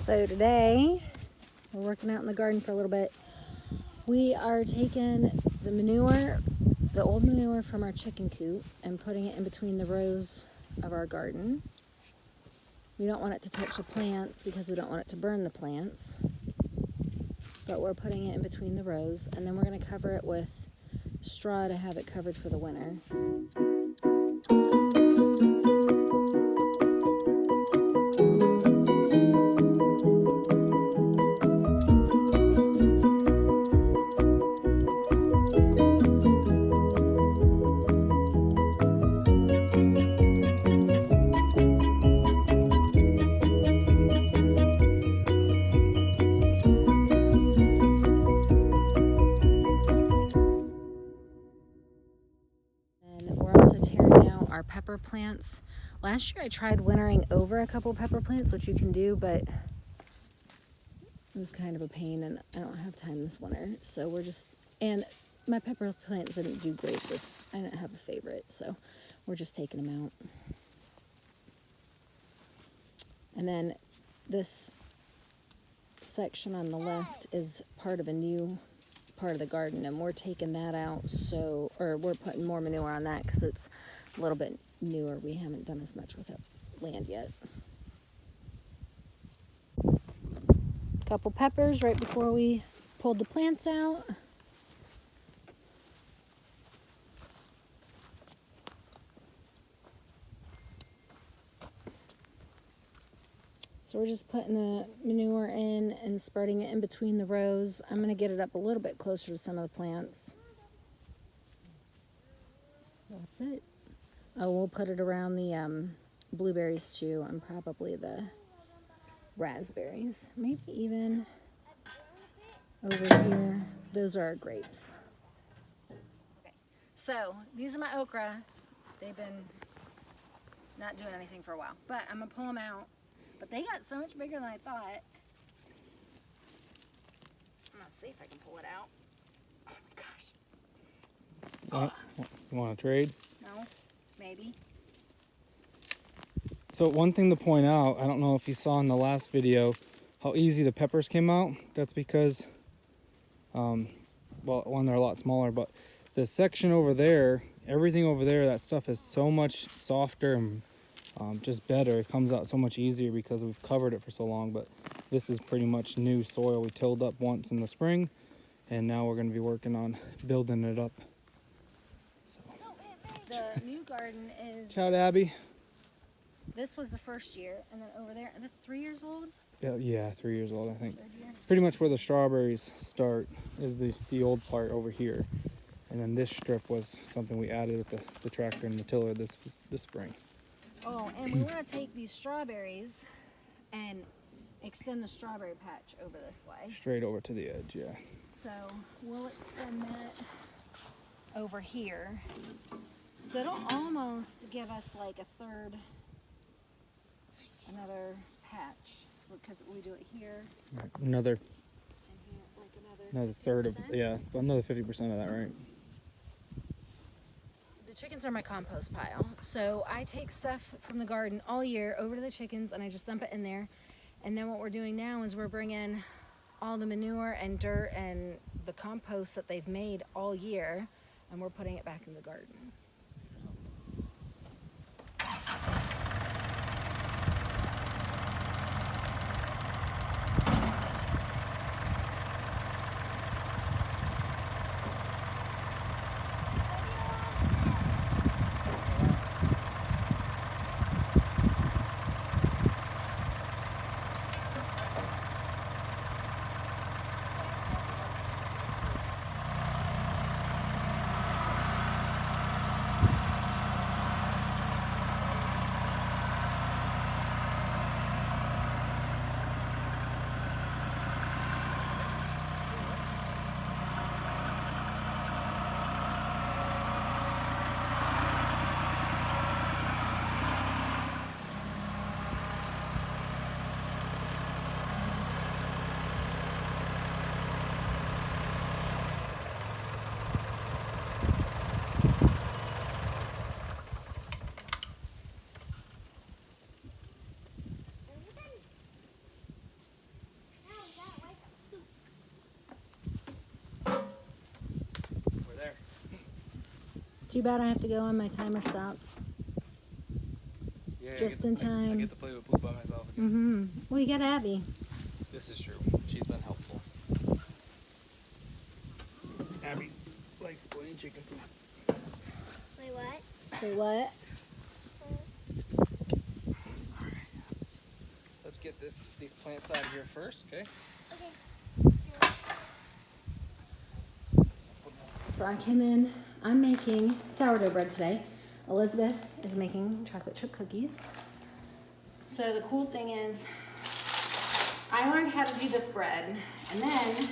So today, we're working out in the garden for a little bit. We are taking the manure, the old manure from our chicken coop, and putting it in between the rows of our garden. We don't want it to touch the plants because we don't want it to burn the plants. But we're putting it in between the rows, and then we're going to cover it with straw to have it covered for the winter. Our pepper plants. Last year I tried wintering over a couple pepper plants, which you can do, but it was kind of a pain and I don't have time this winter. So and my pepper plants didn't do great I didn't have a favorite, so we're just taking them out. And then this section on the left is part of a new part of the garden, and we're taking that out, or we're putting more manure on that because it's a little bit newer. We haven't done as much with that land yet. A couple peppers right before we pulled the plants out. So we're just putting the manure in and spreading it in between the rows. I'm going to get it up a little bit closer to some of the plants. That's it. Oh, we'll put it around the blueberries too, and probably the raspberries. Maybe even over here. Those are our grapes. Okay, so these are my okra. They've been not doing anything for a while, but I'm gonna pull them out. But they got so much bigger than I thought. Let's see if I can pull it out. Oh my gosh. You want to trade? No, maybe. So one thing to point out, I don't know if you saw in the last video how easy the peppers came out. That's because, well, one, they're a lot smaller, but the section over there, everything over there, that stuff is so much softer and just better. It comes out so much easier because we've covered it for so long. But this is pretty much new soil. We tilled up once in the spring, and now we're going to be working on building it up. The new garden is... Ciao, Abby. This was the first year, and then over there, and that's 3 years old? Yeah, 3 years old, I think. Third year? Pretty much where the strawberries start is the old part over here. And then this strip was something we added with the tractor and the tiller this spring. Oh, and we want to take these strawberries and extend the strawberry patch over this way. Straight over to the edge, yeah. So we'll extend that over here. So it'll almost give us like another patch, because we do it here. Right. Another and here, like another third of, yeah, another 50% of that, right? The chickens are my compost pile. So I take stuff from the garden all year over to the chickens and I just dump it in there. And then what we're doing now is we're bringing all the manure and dirt and the compost that they've made all year, and we're putting it back in the garden. Too bad I have to go and my timer stopped. Yeah, Just in time. I get to play with poop by myself again. Mm-hmm. Well, you got Abby. This is true. She's been helpful. Abby likes playing chicken poop. Wait, what? Say what? Alright, let's get these plants out of here first, okay? Okay. So I came in. I'm making sourdough bread today. Elizabeth is making chocolate chip cookies. So the cool thing is, I learned how to do this bread, and then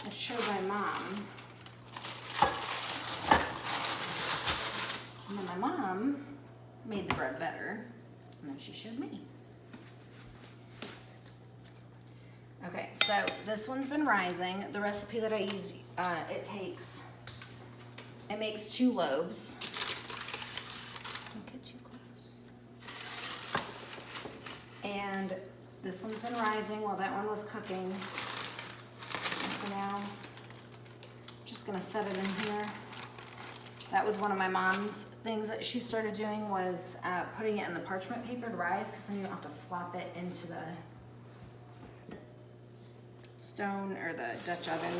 I showed my mom. And then my mom made the bread better, and then she showed me. Okay, so this one's been rising. The recipe that I use, it makes 2 loaves. Don't get too close. And this one's been rising while that one was cooking. And so now, I'm just gonna set it in here. That was one of my mom's things that she started doing, was putting it in the parchment paper to rise, because then you don't have to flop it into the stone or the Dutch oven.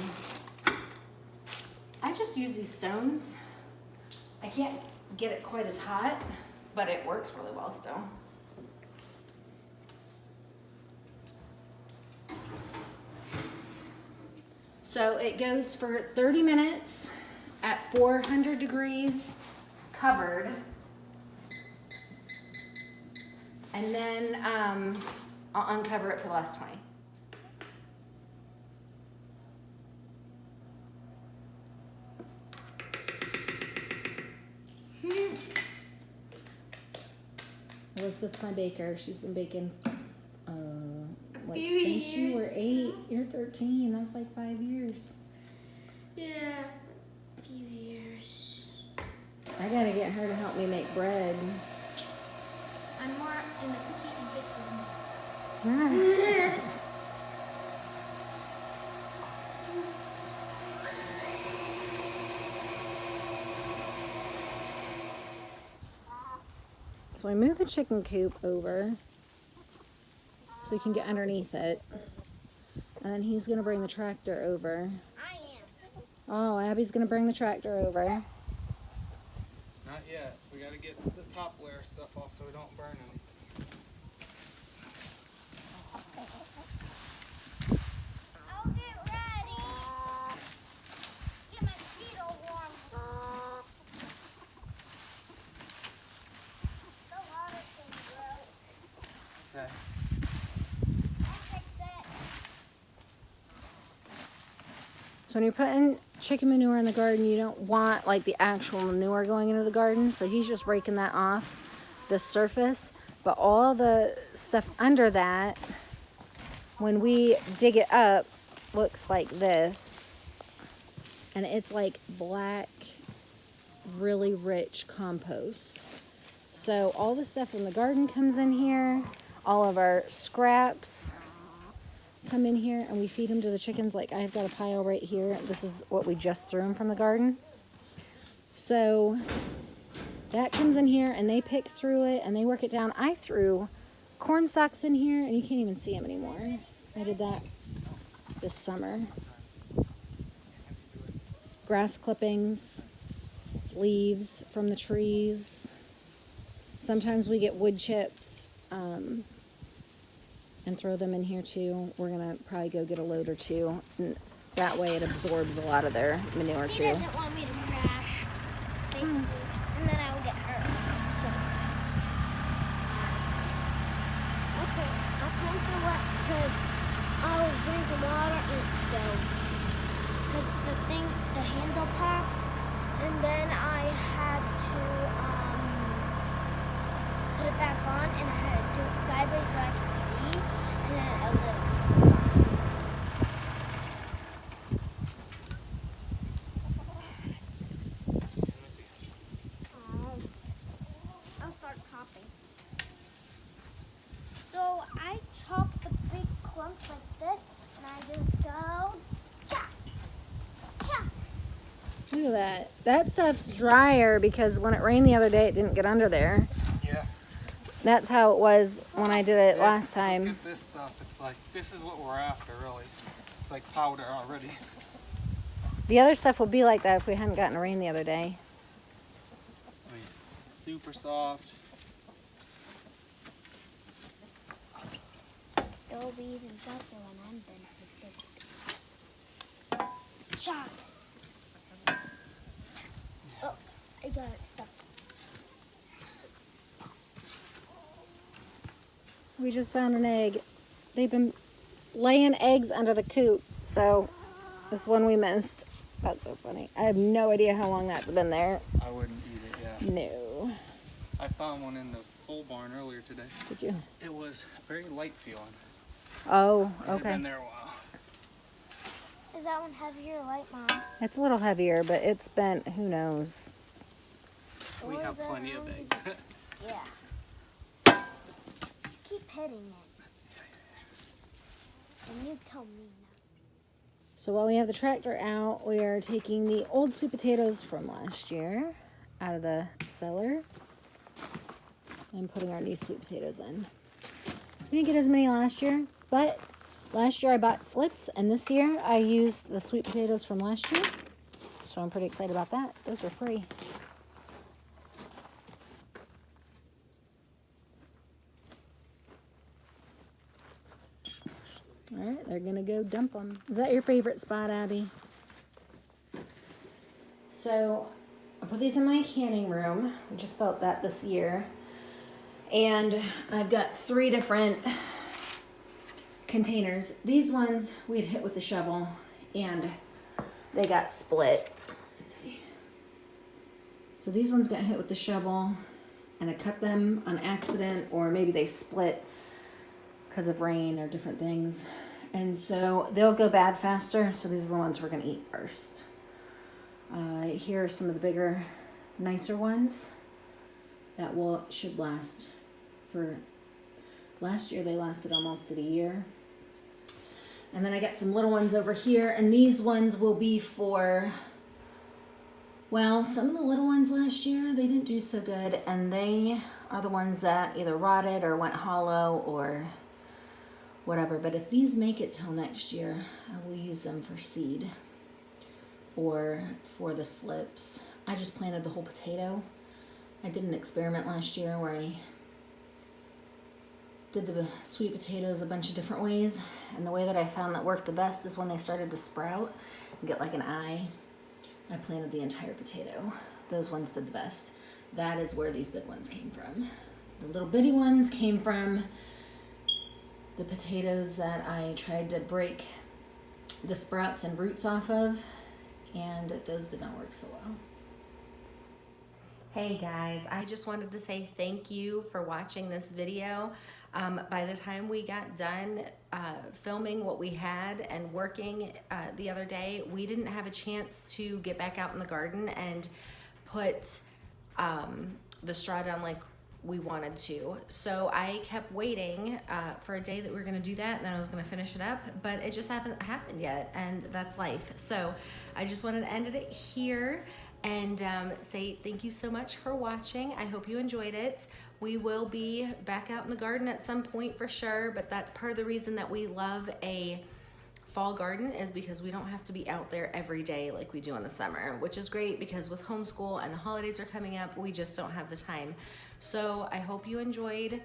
I just use these stones. I can't get it quite as hot, but it works really well still. So it goes for 30 minutes at 400 degrees covered. And then I'll uncover it for the last 20. Elizabeth's my baker. She's been baking like since you were 8. You're 13. That's like 5 years. Yeah, a few years. I gotta get her to help me make bread. I'm more in the cookie and bake business. So I moved the chicken coop over so we can get underneath it. And then he's gonna bring the tractor over. I am. Oh, Abby's gonna bring the tractor over. Not yet. We gotta get the top layer stuff off so we don't burn them. I'll get ready. Get my feet all warm. The water thing broke. Okay. I'll fix it. So when you're putting chicken manure in the garden, you don't want like the actual manure going into the garden. So he's just raking that off the surface. But all the stuff under that, when we dig it up, looks like this. And it's like black, really rich compost. So all the stuff from the garden comes in here. All of our scraps come in here, and we feed them to the chickens. Like I've got a pile right here. This is what we just threw them from the garden. So that comes in here, and they pick through it, and they work it down. I threw corn stalks in here, and you can't even see them anymore. I did that this summer. Grass clippings, leaves from the trees. Sometimes we get wood chips and throw them in here too. We're gonna probably go get a load or 2. And that way it absorbs a lot of their manure He too. doesn't want me to crash, basically, and then I will get hurt. So, okay, I'll cancel what, because I was drinking water and it spilled. Because the handle popped, and then I had to put it back on, and I had to do it sideways so I could see, and then a little spilled on. I'll start chopping. So I chop the big clumps like this, and I just go chop, chop. Look at at that. That stuff's drier because when it rained the other day, it didn't get under there. Yeah. That's how it was when I did it last Look time. at this stuff. It's like, this is what we're after, really. It's like powder already. The other stuff would be like that if we hadn't gotten rain the other day. I mean, super soft. It'll be even better when I'm done with it. Shot. Oh, I got it stuck. We just found an egg. They've been laying eggs under the coop, so this one we missed. That's so funny. I have no idea how long that's been there. I wouldn't eat it, yeah. No. I found one in the pole barn earlier today. Did you? It was very light feeling. Oh, It had okay. been there a while. Is that one heavier or light, Mom? It's a little heavier, but it's been, who knows. We Or have is it plenty of around- eggs. Yeah. You keep hitting it. And you tell me now. So while we have the tractor out, we are taking the old sweet potatoes from last year out of the cellar and putting our new sweet potatoes in. We didn't get as many last year, but last year I bought slips, and this year I used the sweet potatoes from last year. So I'm pretty excited about that. Those are free. All right, they're gonna go dump them. Is that your favorite spot, Abby? So I put these in my canning room. We just built that this year. And I've got 3 different containers. These ones we had hit with the shovel and they got split. Let's see. So these ones got hit with the shovel and I cut them on accident, or maybe they split because of rain or different things. And so they'll go bad faster. So these are the ones we're gonna eat first. Here are some of the bigger, nicer ones that should last for, last year they lasted almost a year. And then I got some little ones over here, and these ones will be for, well, some of the little ones last year, they didn't do so good, and they are the ones that either rotted or went hollow or whatever. But if these make it till next year, I will use them for seed or for the slips. I just planted the whole potato. I did an experiment last year where I did the sweet potatoes a bunch of different ways, and the way that I found that worked the best is when they started to sprout and get like an eye. I planted the entire potato. Those ones did the best. That is where these big ones came from. The little bitty ones came from the potatoes that I tried to break the sprouts and roots off of, and those did not work so well. Hey guys, I just wanted to say thank you for watching this video. By the time we got done filming what we had and working the other day, we didn't have a chance to get back out in the garden and put the straw down like we wanted to. So I kept waiting for a day that we were gonna do that, and then I was gonna finish it up, but it just hasn't happened yet, and that's life. So I just wanted to end it here and say thank you so much for watching. I hope you enjoyed it. We will be back out in the garden at some point for sure, but that's part of the reason that we love a fall garden, is because we don't have to be out there every day like we do in the summer, which is great because with homeschool and the holidays are coming up, we just don't have the time. So I hope you enjoyed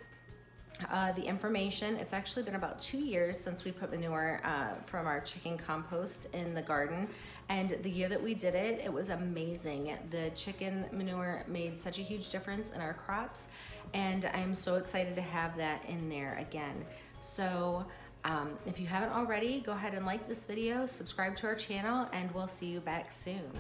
the information. It's actually been about 2 years since we put manure from our chicken compost in the garden, and the year that we did it, it was amazing. The chicken manure made such a huge difference in our crops, and I'm so excited to have that in there again. So if you haven't already, go ahead and like this video, subscribe to our channel, and we'll see you back soon.